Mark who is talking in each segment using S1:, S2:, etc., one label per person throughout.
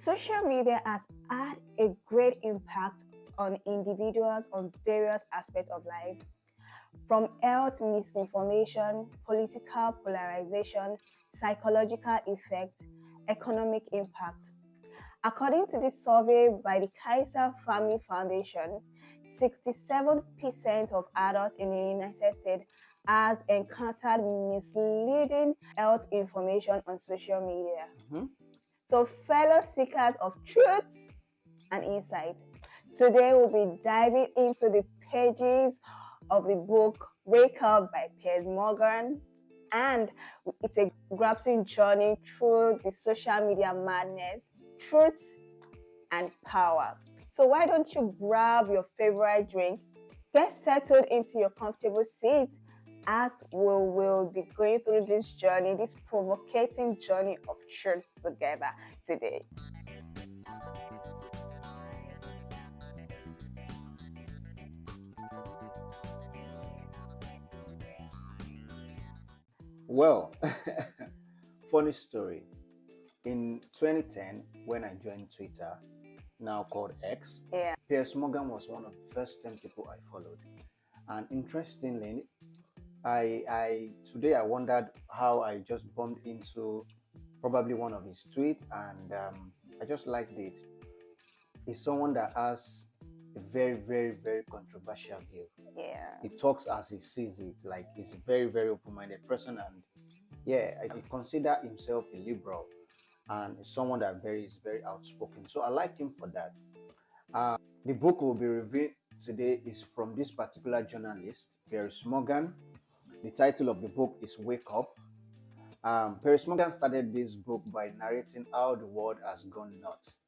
S1: Social media has had a great impact on individuals on various aspects of life, from health misinformation, political polarization, psychological effects, economic impact. According to this survey by the Kaiser Family Foundation, 67% of adults in the United States has encountered misleading health information on social media. So, fellow seekers of truth and insight, today we'll be diving into the pages of the book Wake Up by Piers Morgan, and it's a grasping journey through the social media madness, truth, and power. So why don't you grab your favorite drink, get settled into your comfortable seat, as we will be going through this journey, this provocating journey of truth together today.
S2: Well, funny story. In 2010, when I joined Twitter, now called X, Piers Morgan was one of the first 10 people I followed. And interestingly, today I wondered how I just bumped into probably one of his tweets, and I just liked it. He's someone that has a very, very, very controversial view. He talks as he sees it, like he's a very, very open-minded person, and I consider himself a liberal and someone that is very outspoken. So I like him for that. The book we'll be reviewing today is from this particular journalist, Piers Morgan. The title of the book is Wake Up. Piers Morgan started this book by narrating how the world has gone nuts,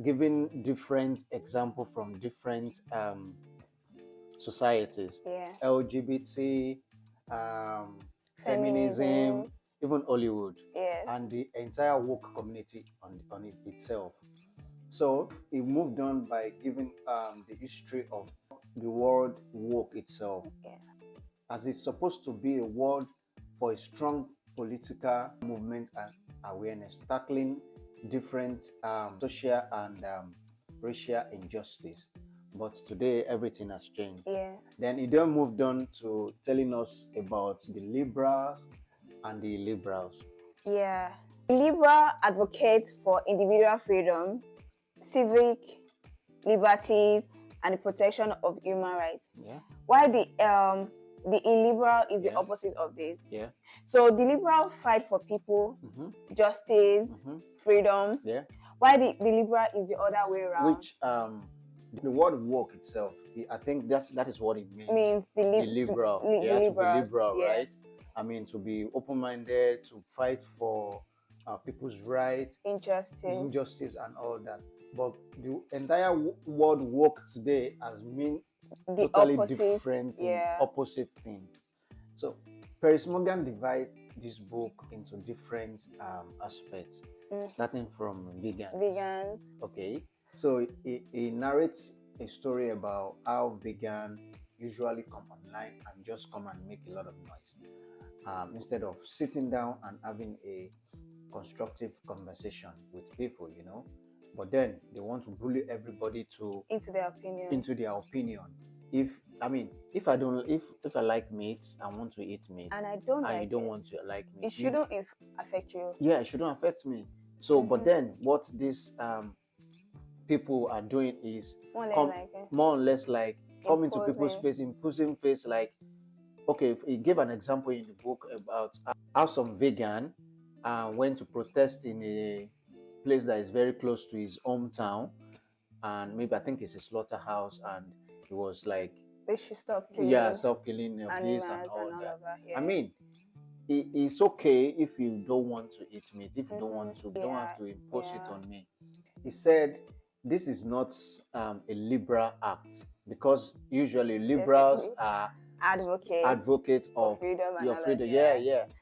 S2: giving different examples from different societies, LGBT, feminism, even Hollywood, and the entire woke community on it itself. So he moved on by giving the history of the world woke itself, as it's supposed to be a word for a strong political movement and awareness, tackling different social and racial injustice. But today everything has changed. Then he then moved on to telling us about the liberals and the illiberals.
S1: The liberal advocates for individual freedom, civic liberties, and the protection of human rights. While the illiberal is the opposite of this. So the liberal fight for people, justice, freedom. While the liberal is the other way around.
S2: Which the word woke itself, I think that is what it means.
S1: The
S2: liberal. To be liberal, right? I mean, to be open-minded, to fight for people's rights, injustice, and all that. But the entire word woke today has mean
S1: the
S2: totally
S1: opposite,
S2: different thing, opposite thing. So Piers Morgan divides this book into different aspects, starting from vegans. Okay, so he narrates a story about how vegans usually come online and just come and make a lot of noise, instead of sitting down and having a constructive conversation with people, you know. But then they want to bully everybody
S1: into their opinion.
S2: If I like meat, I want to eat meat,
S1: and I don't
S2: want to like meat,
S1: it shouldn't affect you.
S2: It shouldn't affect me. So but then what these people are doing is more or less like coming to people's face, imposing face, like, okay, he gave an example in the book about how some vegan went to protest in a place that is very close to his hometown, and maybe I think it's a slaughterhouse, and he was like,
S1: they should stop killing,
S2: stop killing this and all that.
S1: Yeah.
S2: I mean, it's okay if you don't want to eat meat, if you don't want to, don't have to impose it on me. He said this is not a liberal act, because usually liberals are advocates of
S1: freedom and
S2: your freedom.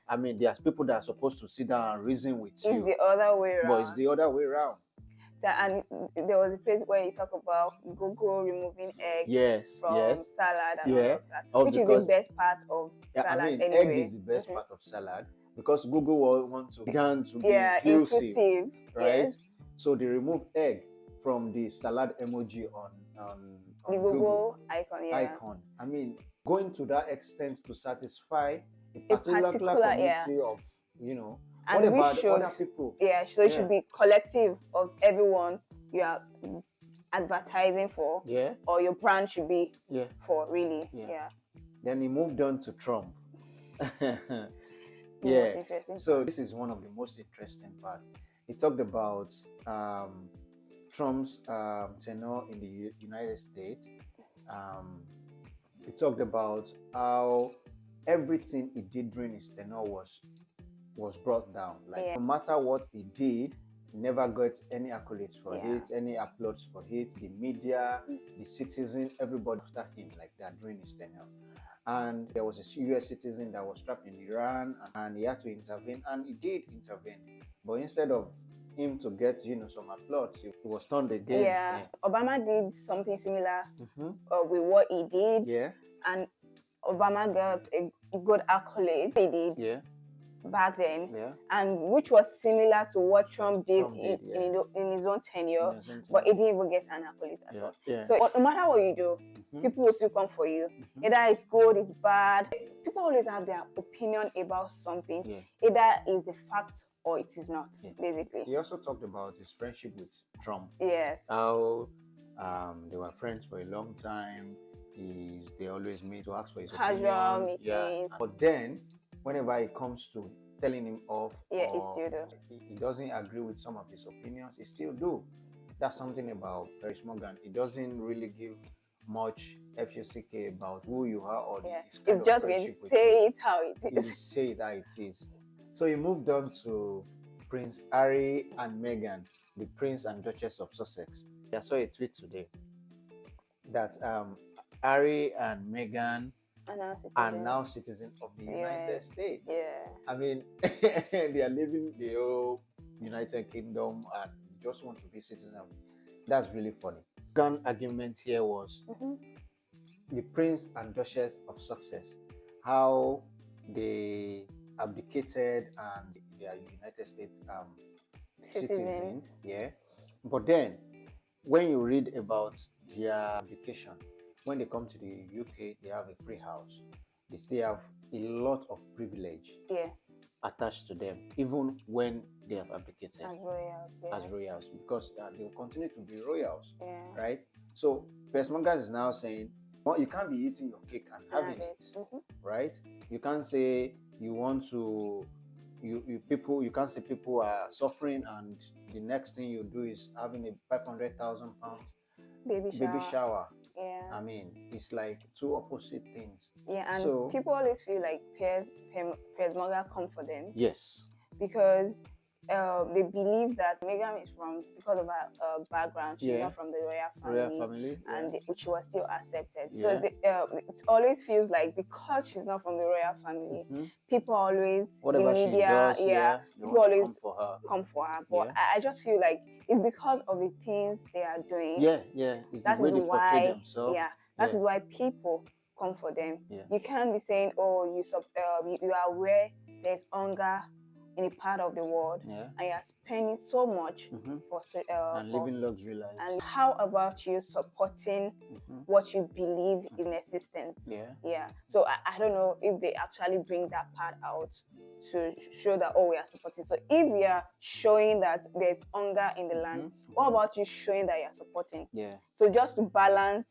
S2: I mean, there's people that are supposed to sit down and reason with you.
S1: It's the other way around.
S2: But it's the other way around.
S1: And there was a place where you talk about Google removing eggs from salad and all of that, which is the best part of salad.
S2: I mean,
S1: anyway.
S2: Egg is the best part of salad, because Google will want to be inclusive, right? So they remove egg from the salad emoji on
S1: The Google icon, yeah.
S2: icon. I mean, going to that extent to satisfy a
S1: A
S2: particular community of,
S1: And
S2: what
S1: we
S2: about
S1: should,
S2: other people?
S1: yeah, so it should be collective of everyone you are advertising for,
S2: Yeah.
S1: or your brand should be
S2: Yeah.
S1: for, really.
S2: Yeah.
S1: Yeah.
S2: Then he moved on to Trump.
S1: The
S2: Yeah.
S1: most interesting
S2: So
S1: part.
S2: this is one of the most interesting parts. He talked about Trump's tenure in the United States. He talked about how everything he did during his tenure was brought down. Like, no matter what he did, he never got any accolades for it, any applause for it. The media, the citizen, everybody after him like that during his tenure. And there was a US citizen that was trapped in Iran, and he had to intervene, and he did intervene. But instead of him to get, some applause, he was turned against.
S1: Yeah, Obama did something similar
S2: Mm-hmm.
S1: with what he did.
S2: Yeah.
S1: And Obama got a good accolade he did back then, and which was similar to what Trump did in his own tenure, but he didn't even get an accolade at all. So no matter what you do, people will still come for you. Either it's good, it's bad. People always have their opinion about something. Either it's the fact or it is not, basically.
S2: He also talked about his friendship with Trump.
S1: Yes.
S2: How they were friends for a long time. They always meet to ask for his
S1: casual
S2: opinion.
S1: meetings.
S2: But then, whenever it comes to telling him off,
S1: he still do.
S2: He doesn't agree with some of his opinions, he still do. That's something about Piers Morgan. He doesn't really give much FUCK about who you are or his kind
S1: it's just
S2: of
S1: going
S2: friendship
S1: to say it how it is.
S2: You say it how it is. So he moved on to Prince Harry and Meghan, the Prince and Duchess of Sussex. I saw a tweet today that Harry and Meghan are now citizens of the United States.
S1: Yeah.
S2: I mean, they are living the whole United Kingdom and just want to be citizens. That's really funny. One argument here was the Prince and Duchess of Sussex, how they abdicated and they are United States citizens. Yeah. But then, when you read about their abdication, when they come to the UK, they have a free house. They still have a lot of privilege attached to them, even when they have abdicated
S1: as royals.
S2: As royals, because they will continue to be royals, right? So Piers Morgan is now saying, well, you can't be eating your cake and having it, right? You can't say you want to, you can't say people are suffering and the next thing you do is having a £500,000 baby shower.
S1: Yeah.
S2: I mean, it's like two opposite things.
S1: Yeah, and so, people always feel like Piers Morgan come for them.
S2: Yes.
S1: Because they believe that Meghan is because of her background, she's not from the royal family, and which was still accepted. So it always feels like because she's not from the royal family, people always,
S2: whatever
S1: the media,
S2: she does,
S1: people always
S2: come for her.
S1: But I just feel like it's because of the things they are doing.
S2: It's that is why,
S1: that is why people come for them. You can't be saying, oh, you are aware there's hunger in a part of the world, and you are spending so much for
S2: and living luxury lives.
S1: And how about you supporting what you believe in existence? So I don't know if they actually bring that part out to show that, oh, we are supporting. So if we are showing that there's hunger in the land, what about you showing that you are supporting? So just to balance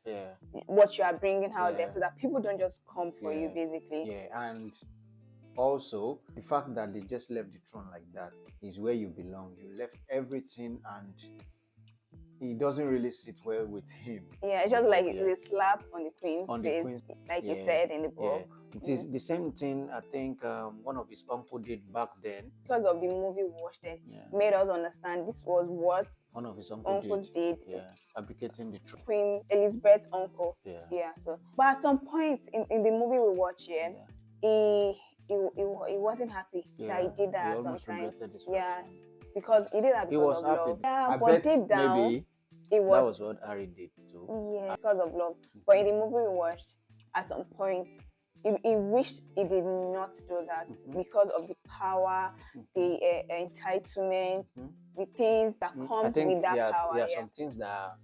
S1: what you are bringing out there, so that people don't just come for you, basically.
S2: And also, the fact that they just left the throne like that is where you belong. You left everything, and it doesn't really sit well with him.
S1: It's just like the slap on the queen's face, like you said in the book.
S2: It is the same thing I think one of his uncle did back then.
S1: Because of the movie we watched then, made us understand this was what
S2: one of his uncles did. Abdicating the throne.
S1: Queen Elizabeth's uncle. So, but at some point in the movie we watched he wasn't happy that he did that at some time. Because he did that because of love. But deep down,
S2: maybe that was what Harry did too.
S1: Because of love. But in the movie we watched, at some point, he wished he did not do that because of the power, the entitlement, the things that comes with that power.
S2: There are some things that,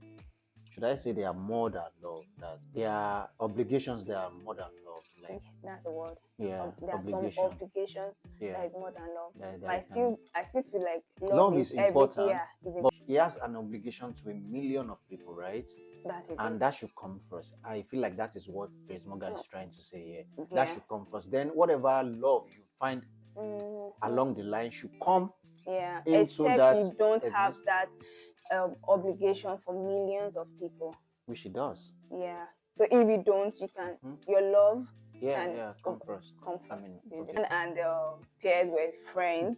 S2: should I say, they are more than love. That there are obligations that are more than love. Like,
S1: that's the word.
S2: Yeah,
S1: there are some obligations that is more than love. But I still feel like love
S2: is important.
S1: Yeah,
S2: but he has an obligation to a million of people, right?
S1: That's it.
S2: And that should come first. I feel like that is what Piers Morgan is trying to say here. That should come first. Then whatever love you find along the line should come.
S1: Yeah,
S2: into
S1: except
S2: that
S1: you don't have that obligation for millions of people.
S2: Which he does.
S1: Yeah. So if you don't, you can your love
S2: come first.
S1: And Piers were friends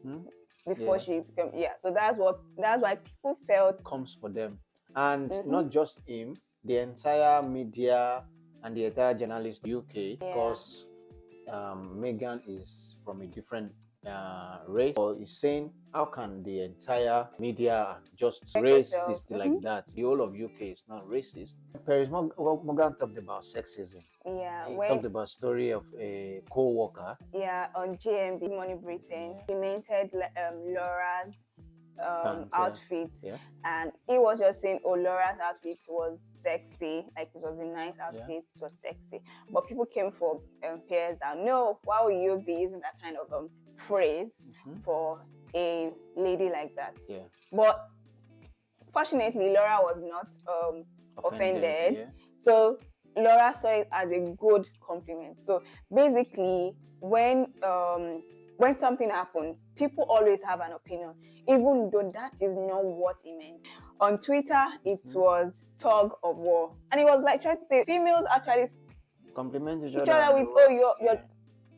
S1: before she became So that's why people felt
S2: comes for them. And not just him, the entire media and the entire journalist UK, because Meghan is from a different race, or is saying, how can the entire media just racist like that? The whole of UK is not racist. Piers Morgan talked about sexism.
S1: Yeah,
S2: he talked about story of a co-worker.
S1: Yeah, on GMB Money Britain, he maintained Laura's outfit, and he was just saying, oh, Laura's outfit was sexy, like it was a nice outfit, it was sexy. But people came for Piers that, no, why would you be using that kind of phrase for a lady like that? But fortunately, Laura was not offended. So Laura saw it as a good compliment. So basically, when something happened, people always have an opinion, even though that is not what he meant. On Twitter, it was tug of war, and it was like trying to say females actually
S2: compliment each
S1: other with, oh, you're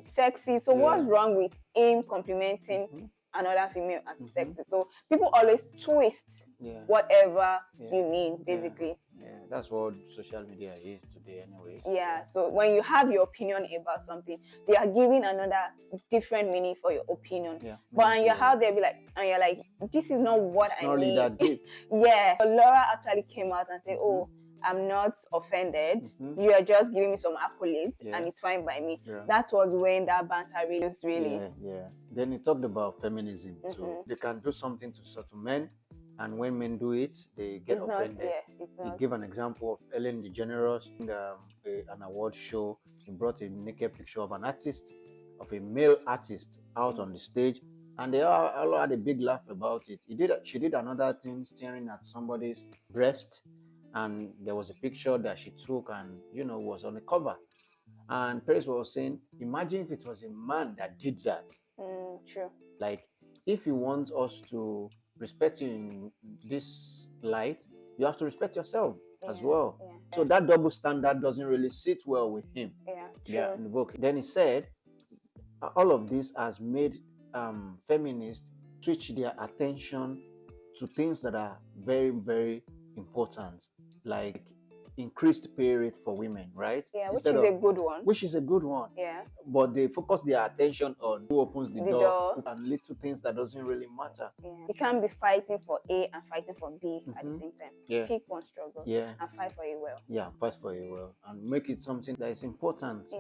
S1: sexy. So what's wrong with him complimenting another female as sexy? So people always twist whatever you mean, basically.
S2: That's what social media is today anyways.
S1: So when you have your opinion about something, they are giving another different meaning for your opinion. But and you're out there and you're like, this is not what I mean.
S2: Really that deep.
S1: So Laura actually came out and said, oh, I'm not offended. You are just giving me some accolades and it's fine by me. That was when that banter really.
S2: Then he talked about feminism too. They can do something to certain men, and when men do it, they get offended. He gave an example of Ellen DeGeneres in an award show. He brought a naked picture of an artist, of a male artist, out on the stage, and they all had a big laugh about it. She did another thing, staring at somebody's breast, and there was a picture that she took and was on the cover. And Piers was saying, imagine if it was a man that did that.
S1: True.
S2: Like, if you want us to respect you in this light, you have to respect yourself as well. So that double standard doesn't really sit well with him. In the book. Then he said, all of this has made feminists switch their attention to things that are very, very important, like increased pay rate for women, right?
S1: Which is a good one.
S2: Which is a good one. But they focus their attention on who opens the door and little things that doesn't really matter.
S1: You can't be fighting for A and fighting for B at the same time. Pick one struggle and fight for it well.
S2: Fight for it well and make it something that is important.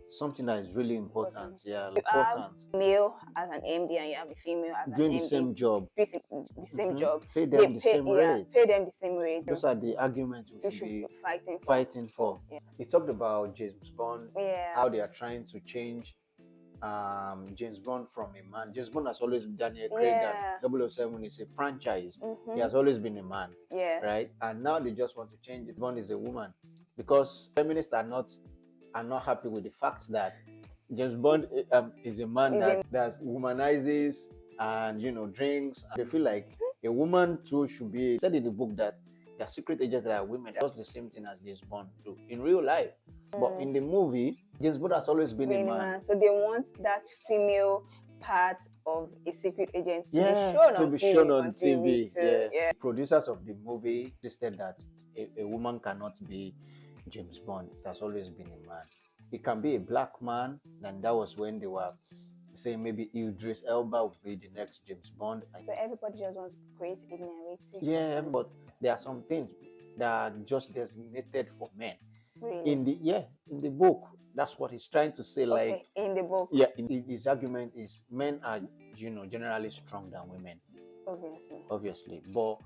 S2: Something that is really important.
S1: You have male as an MD and you have a female as
S2: doing
S1: an
S2: the
S1: MD.
S2: same job.
S1: The same job.
S2: Pay them the same rate.
S1: Pay them the same rate.
S2: Those are the arguments we should be fighting for. He talked about James Bond, how they are trying to change James Bond from a man. James Bond has always been Daniel Craig, and 007 is a franchise. He has always been a man, right? And now they just want to change it. Bond is a woman, because feminists are not happy with the fact that James Bond is a man that womanizes and drinks. They feel like a woman too should be. Said in the book that the secret agents that are women, that's the same thing as James Bond do in real life. But in the movie, James Bond has always been a man.
S1: So they want that female part of a secret agent to be shown on TV.
S2: Producers of the movie insisted that a woman cannot be James Bond. It has always been a man. It can be a black man, and that was when they were saying maybe Idris Elba would be the next James Bond.
S1: So everybody just wants to create a narrative.
S2: But there are some things that are just designated for men.
S1: Really?
S2: In the book, that's what he's trying to say. Like,
S1: Okay, in the book.
S2: yeah, his argument is men are, generally stronger than women,
S1: Obviously.
S2: but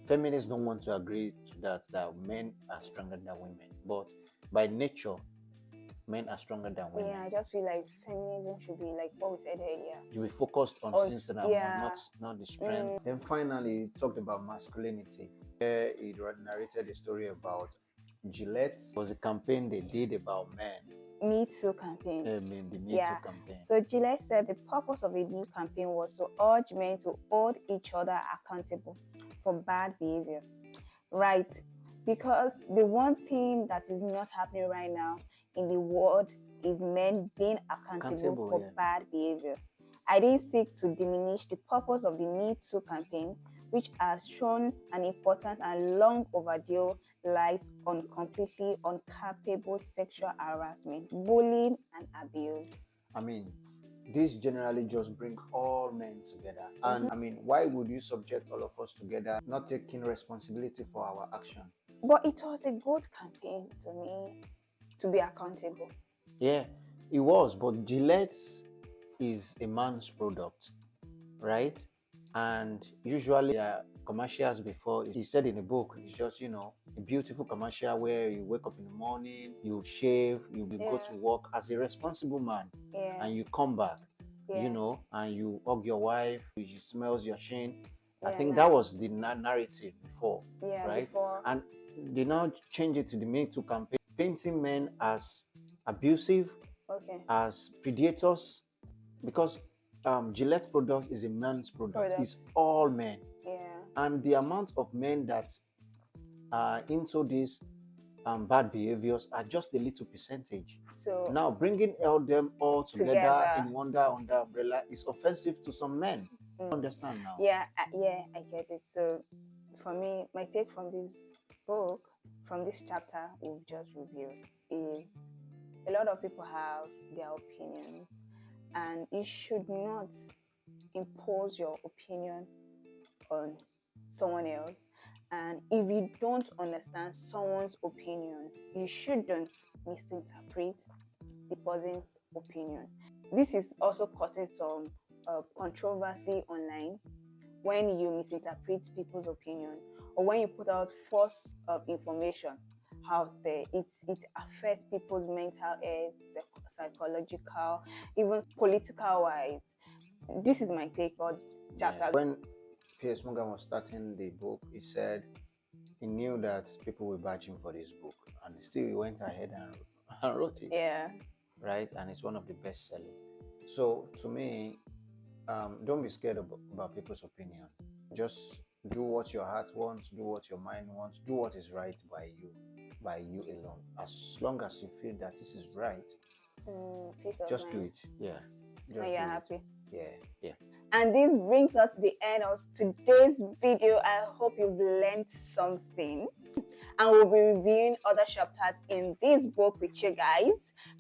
S2: feminists don't want to agree to that men are stronger than women, but by nature men are stronger than women.
S1: Yeah, I just feel like feminism should be like what we said earlier.
S2: You be focused on things that are not the strength. Then finally, he talked about masculinity. He narrated a story about Gillette. It was a campaign they did about men.
S1: Me Too campaign.
S2: The Me Too campaign.
S1: So Gillette said the purpose of the new campaign was to urge men to hold each other accountable for bad behavior. Right. Because the one thing that is not happening right now in the world is men being accountable for bad behavior. I didn't seek to diminish the purpose of the Me Too campaign, which has shown an important and long overdue lies on completely incapable sexual harassment, bullying, and abuse.
S2: I mean, this generally just bring all men together. And I mean, why would you subject all of us together, not taking responsibility for our action?
S1: But it was a good campaign to me to be accountable.
S2: Yeah, it was. But Gillette is a man's product, right? And usually commercials before, he said in the book, it's just, a beautiful commercial where you wake up in the morning, you shave, you go to work as a responsible man, and you come back, and you hug your wife, she smells your shin. I think that was the narrative before, right? And they now change it to the Me Too campaign, painting men as abusive, as predators, because Gillette product is a man's product. It's all men. And the amount of men that are into these bad behaviors are just a little percentage. So now bringing all them all together in under umbrella is offensive to some men. Understand now?
S1: Yeah, I get it. So for me, my take from this book, from this chapter we've just reviewed, is a lot of people have their opinions, and you should not impose your opinion on someone else. And if you don't understand someone's opinion, you shouldn't misinterpret the person's opinion. This is also causing some controversy online when you misinterpret people's opinion, or when you put out false information out there. It affects people's mental health, psychological, even political wise. This is my take on chapter.
S2: When Piers Morgan was starting the book, he said he knew that people were batching for this book, and still he went ahead and wrote it.
S1: Yeah.
S2: Right, and it's one of the best selling. So to me, don't be scared about people's opinion. Just do what your heart wants, do what your mind wants, do what is right by you alone. As long as you feel that this is right, just do it. Yeah.
S1: Just you're happy.
S2: Yeah.
S1: And this brings us to the end of today's video. I hope you've learned something, and we'll be reviewing other chapters in this book with you guys.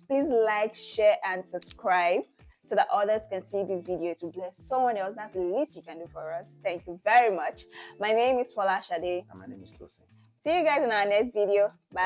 S1: Please like, share, and subscribe so that others can see this video to bless someone else. That's the least you can do for us. Thank you very much. My name is Fola Shade.
S2: And my name is Tosin.
S1: See you guys in our next video. Bye.